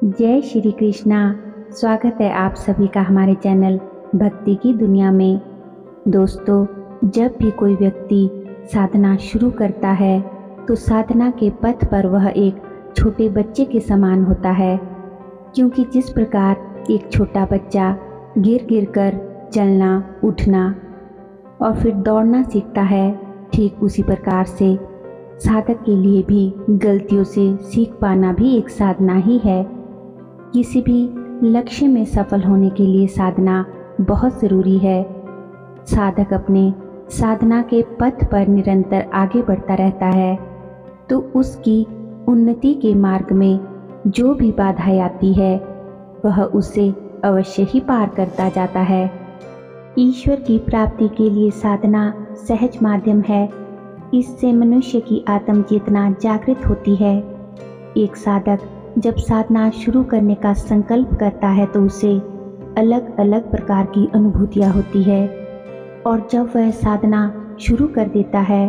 जय श्री कृष्णा। स्वागत है आप सभी का हमारे चैनल भक्ति की दुनिया में। दोस्तों, जब भी कोई व्यक्ति साधना शुरू करता है तो साधना के पथ पर वह एक छोटे बच्चे के समान होता है, क्योंकि जिस प्रकार एक छोटा बच्चा गिर गिर कर चलना, उठना और फिर दौड़ना सीखता है, ठीक उसी प्रकार से साधक के लिए भी गलतियों से सीख पाना भी एक साधना ही है। किसी भी लक्ष्य में सफल होने के लिए साधना बहुत ज़रूरी है। साधक अपने साधना के पथ पर निरंतर आगे बढ़ता रहता है तो उसकी उन्नति के मार्ग में जो भी बाधाएं आती है वह उसे अवश्य ही पार करता जाता है। ईश्वर की प्राप्ति के लिए साधना सहज माध्यम है। इससे मनुष्य की आत्म चेतना जागृत होती है। एक साधक जब साधना शुरू करने का संकल्प करता है तो उसे अलग अलग प्रकार की अनुभूतियाँ होती है, और जब वह साधना शुरू कर देता है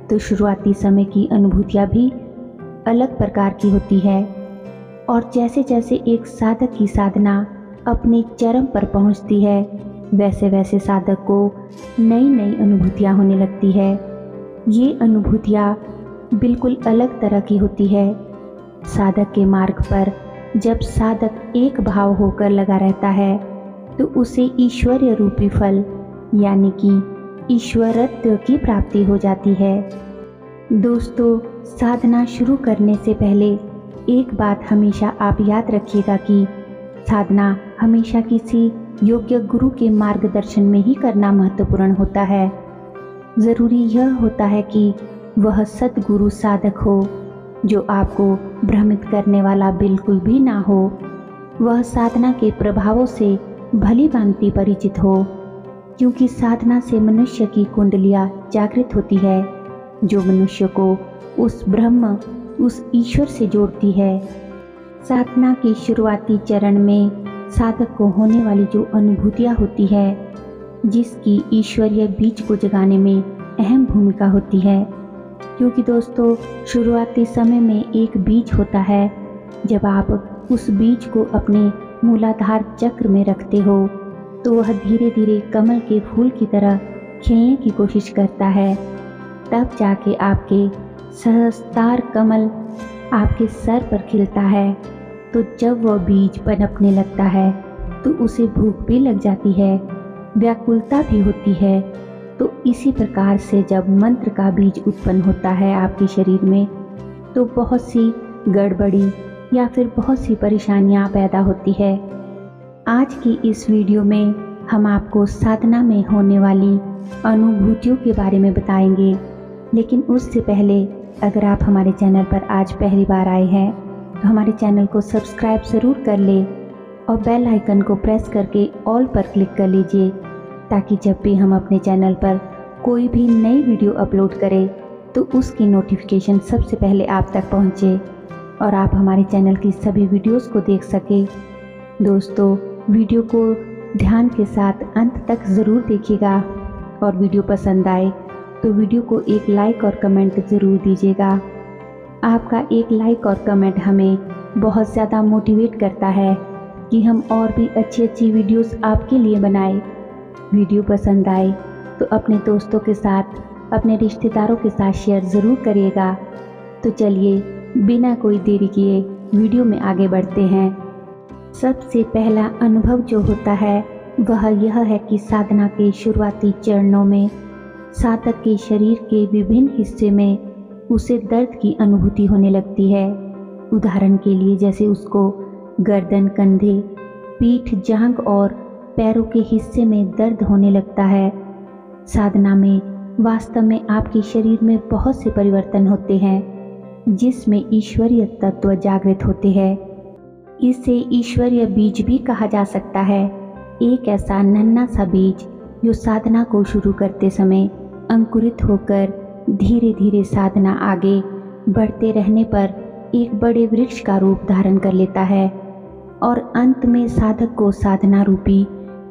तो शुरुआती समय की अनुभूतियाँ भी अलग प्रकार की होती है। और जैसे जैसे एक साधक की साधना अपने चरम पर पहुँचती है वैसे वैसे साधक को नई नई अनुभूतियाँ होने लगती है। ये अनुभूतियाँ बिल्कुल अलग तरह की होती है। साधक के मार्ग पर जब साधक एक भाव होकर लगा रहता है तो उसे ईश्वरीय रूपी फल यानी कि ईश्वरत्व की प्राप्ति हो जाती है। दोस्तों, साधना शुरू करने से पहले एक बात हमेशा आप याद रखिएगा कि साधना हमेशा किसी योग्य गुरु के मार्गदर्शन में ही करना महत्वपूर्ण होता है। ज़रूरी यह होता है कि वह सद्गुरु साधक हो जो आपको भ्रमित करने वाला बिल्कुल भी ना हो। वह साधना के प्रभावों से भली भांति परिचित हो, क्योंकि साधना से मनुष्य की कुंडलियाँ जागृत होती है जो मनुष्य को उस ब्रह्म, उस ईश्वर से जोड़ती है। साधना के शुरुआती चरण में साधक को होने वाली जो अनुभूतियाँ होती है जिसकी ईश्वरीय बीज को जगाने में अहम भूमिका होती है, क्योंकि दोस्तों शुरुआती समय में एक बीज होता है। जब आप उस बीज को अपने मूलाधार चक्र में रखते हो तो वह धीरे धीरे कमल के फूल की तरह खिलने की कोशिश करता है। तब जाके आपके सहस्त्रार कमल आपके सर पर खिलता है। तो जब वह बीज पनपने लगता है तो उसे भूख भी लग जाती है, व्याकुलता भी होती है। तो इसी प्रकार से जब मंत्र का बीज उत्पन्न होता है आपके शरीर में तो बहुत सी गड़बड़ी या फिर बहुत सी परेशानियां पैदा होती है। आज की इस वीडियो में हम आपको साधना में होने वाली अनुभूतियों के बारे में बताएंगे, लेकिन उससे पहले अगर आप हमारे चैनल पर आज पहली बार आए हैं तो हमारे चैनल को सब्सक्राइब ज़रूर कर ले और बेल आइकन को प्रेस करके ऑल पर क्लिक कर लीजिए, ताकि जब भी हम अपने चैनल पर कोई भी नई वीडियो अपलोड करें तो उसकी नोटिफिकेशन सबसे पहले आप तक पहुंचे और आप हमारे चैनल की सभी वीडियोस को देख सकें। दोस्तों, वीडियो को ध्यान के साथ अंत तक ज़रूर देखिएगा और वीडियो पसंद आए तो वीडियो को एक लाइक और कमेंट ज़रूर दीजिएगा। आपका एक लाइक और कमेंट हमें बहुत ज़्यादा मोटिवेट करता है कि हम और भी अच्छी अच्छी वीडियोस आपके लिए बनाएं। वीडियो पसंद आए तो अपने दोस्तों के साथ, अपने रिश्तेदारों के साथ शेयर ज़रूर करिएगा। तो चलिए बिना कोई देरी किए वीडियो में आगे बढ़ते हैं। सबसे पहला अनुभव जो होता है वह यह है कि साधना के शुरुआती चरणों में साधक के शरीर के विभिन्न हिस्से में उसे दर्द की अनुभूति होने लगती है। उदाहरण के लिए जैसे उसको गर्दन, कंधे, पीठ, जांघ और पैरों के हिस्से में दर्द होने लगता है। साधना में वास्तव में आपके शरीर में बहुत से परिवर्तन होते हैं जिसमें ईश्वरीय तत्व जागृत होते हैं। इसे ईश्वरीय बीज भी कहा जा सकता है। एक ऐसा नन्हा सा बीज जो साधना को शुरू करते समय अंकुरित होकर धीरे धीरे साधना आगे बढ़ते रहने पर एक बड़े वृक्ष का रूप धारण कर लेता है, और अंत में साधक को साधना रूपी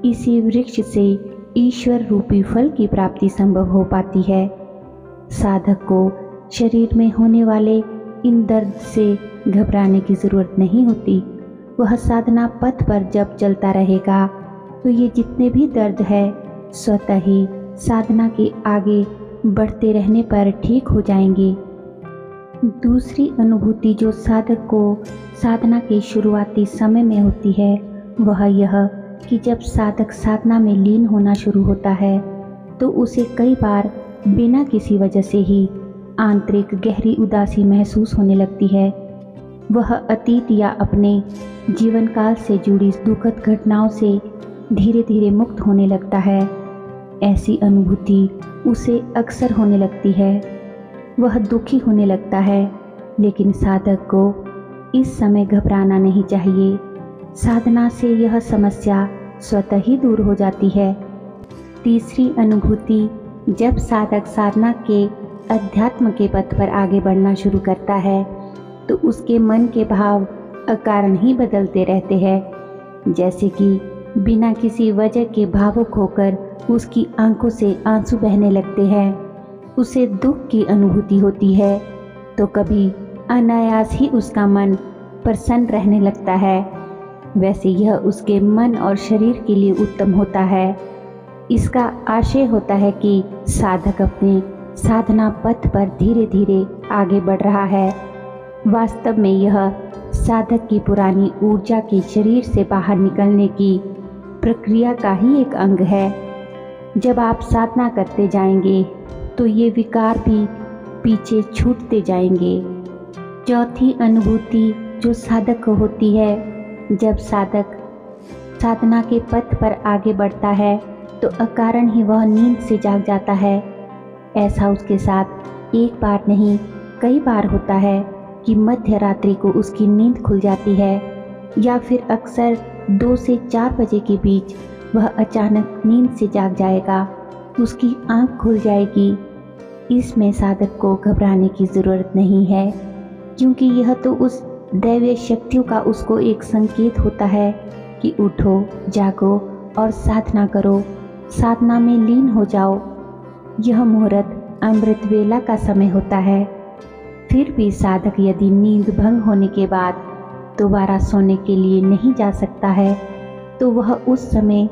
इसी वृक्ष से ईश्वर रूपी फल की प्राप्ति संभव हो पाती है। साधक को शरीर में होने वाले इन दर्द से घबराने की ज़रूरत नहीं होती। वह साधना पथ पर जब चलता रहेगा तो ये जितने भी दर्द है स्वतः ही साधना के आगे बढ़ते रहने पर ठीक हो जाएंगे। दूसरी अनुभूति जो साधक को साधना के शुरुआती समय में होती है वह यह कि जब साधक साधना में लीन होना शुरू होता है तो उसे कई बार बिना किसी वजह से ही आंतरिक गहरी उदासी महसूस होने लगती है। वह अतीत या अपने जीवन काल से जुड़ी दुखद घटनाओं से धीरे धीरे मुक्त होने लगता है। ऐसी अनुभूति उसे अक्सर होने लगती है। वह दुखी होने लगता है, लेकिन साधक को इस समय घबराना नहीं चाहिए। साधना से यह समस्या स्वतः ही दूर हो जाती है। तीसरी अनुभूति, जब साधक साधना के अध्यात्म के पथ पर आगे बढ़ना शुरू करता है तो उसके मन के भाव अकारण ही बदलते रहते हैं। जैसे कि बिना किसी वजह के भावुक होकर उसकी आंखों से आंसू बहने लगते हैं। उसे दुख की अनुभूति होती है तो कभी अनायास ही उसका मन प्रसन्न रहने लगता है। वैसे यह उसके मन और शरीर के लिए उत्तम होता है। इसका आशय होता है कि साधक अपने साधना पथ पर धीरे धीरे आगे बढ़ रहा है। वास्तव में यह साधक की पुरानी ऊर्जा के शरीर से बाहर निकलने की प्रक्रिया का ही एक अंग है। जब आप साधना करते जाएंगे तो ये विकार भी पीछे छूटते जाएंगे। चौथी अनुभूति जो साधक को होती है, जब साधक साधना के पथ पर आगे बढ़ता है तो अकारण ही वह नींद से जाग जाता है। ऐसा उसके साथ एक बार नहीं कई बार होता है कि मध्य रात्रि को उसकी नींद खुल जाती है या फिर अक्सर 2 से 4 बजे के बीच वह अचानक नींद से जाग जाएगा, उसकी आंख खुल जाएगी। इसमें साधक को घबराने की ज़रूरत नहीं है, क्योंकि यह तो उस दैवीय शक्तियों का उसको एक संकेत होता है कि उठो, जागो और साधना करो, साधना में लीन हो जाओ। यह मुहूर्त अमृत वेला का समय होता है। फिर भी साधक यदि नींद भंग होने के बाद दोबारा सोने के लिए नहीं जा सकता है तो वह उस समय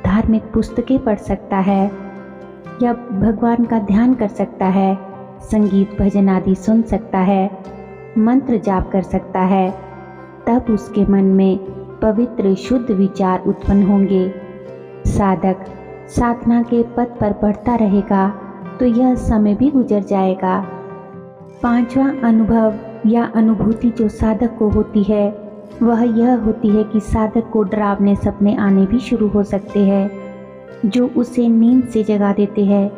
धार्मिक पुस्तकें पढ़ सकता है या भगवान का ध्यान कर सकता है, संगीत भजन आदि सुन सकता है, मंत्र जाप कर सकता है। तब उसके मन में पवित्र शुद्ध विचार उत्पन्न होंगे। साधक साधना के पथ पर बढ़ता रहेगा तो यह समय भी गुजर जाएगा। पांचवा अनुभव या अनुभूति जो साधक को होती है वह यह होती है कि साधक को डरावने सपने आने भी शुरू हो सकते हैं जो उसे नींद से जगा देते हैं।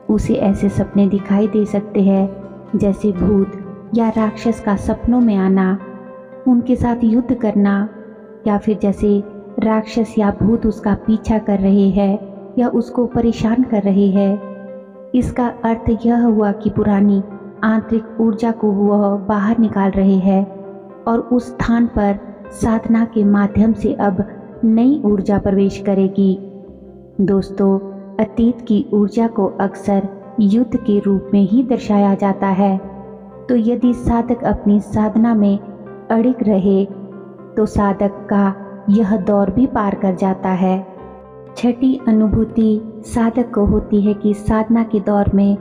उसे ऐसे सपने दिखाई दे सकते हैं जैसे भूत या राक्षस का सपनों में आना, उनके साथ युद्ध करना, या फिर जैसे राक्षस या भूत उसका पीछा कर रहे हैं या उसको परेशान कर रहे हैं। इसका अर्थ यह हुआ कि पुरानी आंतरिक ऊर्जा को वह बाहर निकाल रहे हैं और उस स्थान पर साधना के माध्यम से अब नई ऊर्जा प्रवेश करेगी। दोस्तों, अतीत की ऊर्जा को अक्सर युद्ध के रूप में ही दर्शाया जाता है, तो यदि साधक अपनी साधना में अड़िग रहे तो साधक का यह दौर भी पार कर जाता है। छठी अनुभूति साधक को होती है कि साधना के दौर में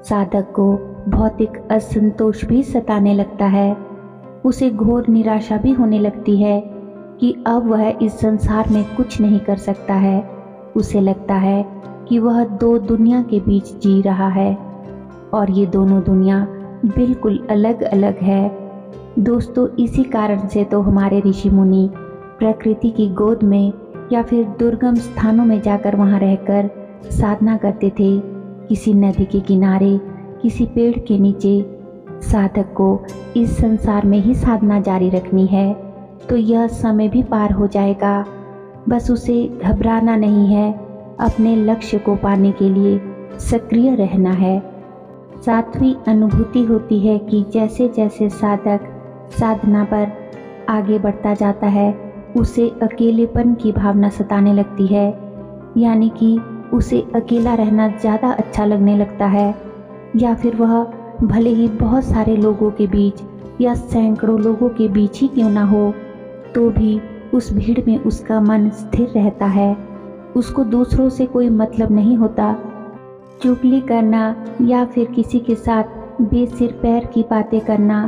साधक को भौतिक असंतोष भी सताने लगता है। उसे घोर निराशा भी होने लगती है कि अब वह इस संसार में कुछ नहीं कर सकता है। उसे लगता है कि वह 2 दुनिया के बीच जी रहा है और ये दोनों दुनिया बिल्कुल अलग अलग है। दोस्तों, इसी कारण से तो हमारे ऋषि मुनि प्रकृति की गोद में या फिर दुर्गम स्थानों में जाकर वहाँ रहकर साधना करते थे। किसी नदी के किनारे, किसी पेड़ के नीचे। साधक को इस संसार में ही साधना जारी रखनी है तो यह समय भी पार हो जाएगा। बस उसे घबराना नहीं है, अपने लक्ष्य को पाने के लिए सक्रिय रहना है। 7वीं अनुभूति होती है कि जैसे जैसे साधक साधना पर आगे बढ़ता जाता है उसे अकेलेपन की भावना सताने लगती है, यानी कि उसे अकेला रहना ज़्यादा अच्छा लगने लगता है। या फिर वह भले ही बहुत सारे लोगों के बीच या सैकड़ों लोगों के बीच ही क्यों ना हो, तो भी उस भीड़ में उसका मन स्थिर रहता है। उसको दूसरों से कोई मतलब नहीं होता। चुगली करना या फिर किसी के साथ बेसिर पैर की बातें करना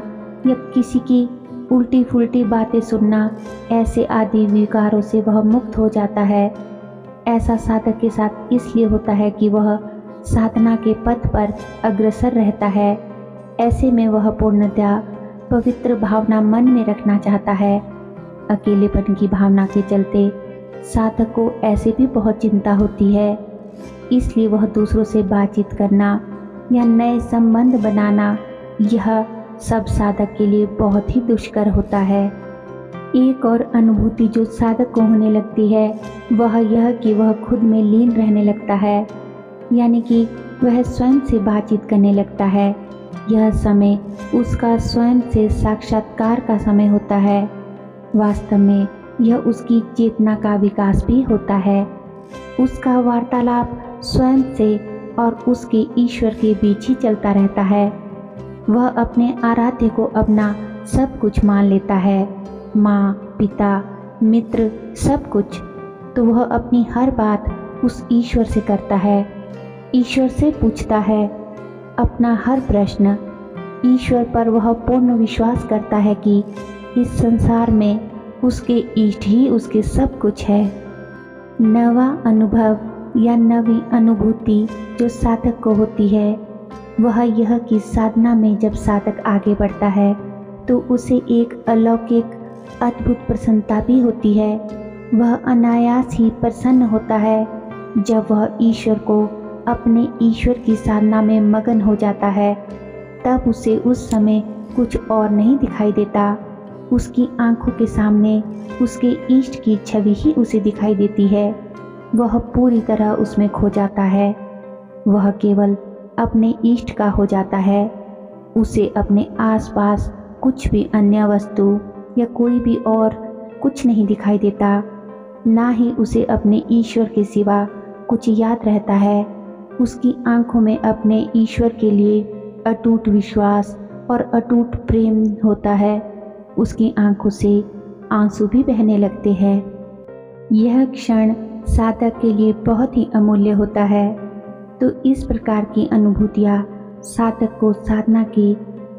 या किसी की उल्टी फुल्टी बातें सुनना, ऐसे आदि विकारों से वह मुक्त हो जाता है। ऐसा साधक के साथ इसलिए होता है कि वह साधना के पथ पर अग्रसर रहता है। ऐसे में वह पूर्णतया पवित्र भावना मन में रखना चाहता है। अकेलेपन की भावना के चलते साधक को ऐसे भी बहुत चिंता होती है, इसलिए वह दूसरों से बातचीत करना या नए संबंध बनाना, यह सब साधक के लिए बहुत ही दुष्कर होता है। एक और अनुभूति जो साधक को होने लगती है वह यह कि वह खुद में लीन रहने लगता है, यानी कि वह स्वयं से बातचीत करने लगता है। यह समय उसका स्वयं से साक्षात्कार का समय होता है। वास्तव में यह उसकी चेतना का विकास भी होता है। उसका वार्तालाप स्वयं से और उसके ईश्वर के बीच ही चलता रहता है। वह अपने आराध्य को अपना सब कुछ मान लेता है, माँ, पिता, मित्र, सब कुछ। तो वह अपनी हर बात उस ईश्वर से करता है, ईश्वर से पूछता है अपना हर प्रश्न। ईश्वर पर वह पूर्ण विश्वास करता है कि इस संसार में उसके इष्ट ही उसके सब कुछ है। नवा अनुभव या नवी अनुभूति जो साधक को होती है वह यह कि साधना में जब साधक आगे बढ़ता है तो उसे एक अलौकिक अद्भुत प्रसन्नता भी होती है। वह अनायास ही प्रसन्न होता है। जब वह ईश्वर को अपने ईश्वर की साधना में मगन हो जाता है तब उसे उस समय कुछ और नहीं दिखाई देता। उसकी आंखों के सामने उसके इष्ट की छवि ही उसे दिखाई देती है। वह पूरी तरह उसमें खो जाता है। वह केवल अपने इष्ट का हो जाता है। उसे अपने आसपास कुछ भी अन्य वस्तु या कोई भी और कुछ नहीं दिखाई देता। ना ही उसे अपने ईश्वर के सिवा कुछ याद रहता है। उसकी आंखों में अपने ईश्वर के लिए अटूट विश्वास और अटूट प्रेम होता है। उसकी आंखों से आंसू भी बहने लगते हैं। यह क्षण साधक के लिए बहुत ही अमूल्य होता है। तो इस प्रकार की अनुभूतियाँ साधक को साधना के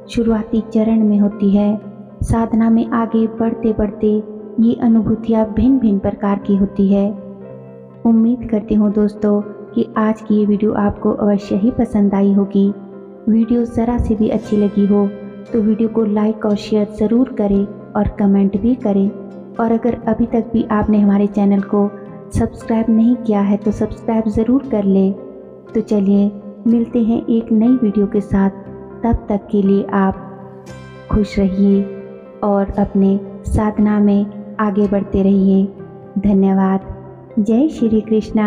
शुरुआती चरण में होती है। साधना में आगे बढ़ते बढ़ते ये अनुभूतियाँ भिन्न भिन्न प्रकार की होती है। उम्मीद करती हूँ दोस्तों कि आज की ये वीडियो आपको अवश्य ही पसंद आई होगी। वीडियो ज़रा सी भी अच्छी लगी हो तो वीडियो को लाइक और शेयर ज़रूर करें और कमेंट भी करें। और अगर अभी तक भी आपने हमारे चैनल को सब्सक्राइब नहीं किया है तो सब्सक्राइब ज़रूर कर लें। तो चलिए मिलते हैं एक नई वीडियो के साथ। तब तक के लिए आप खुश रहिए और अपने साधना में आगे बढ़ते रहिए। धन्यवाद। जय श्री कृष्णा।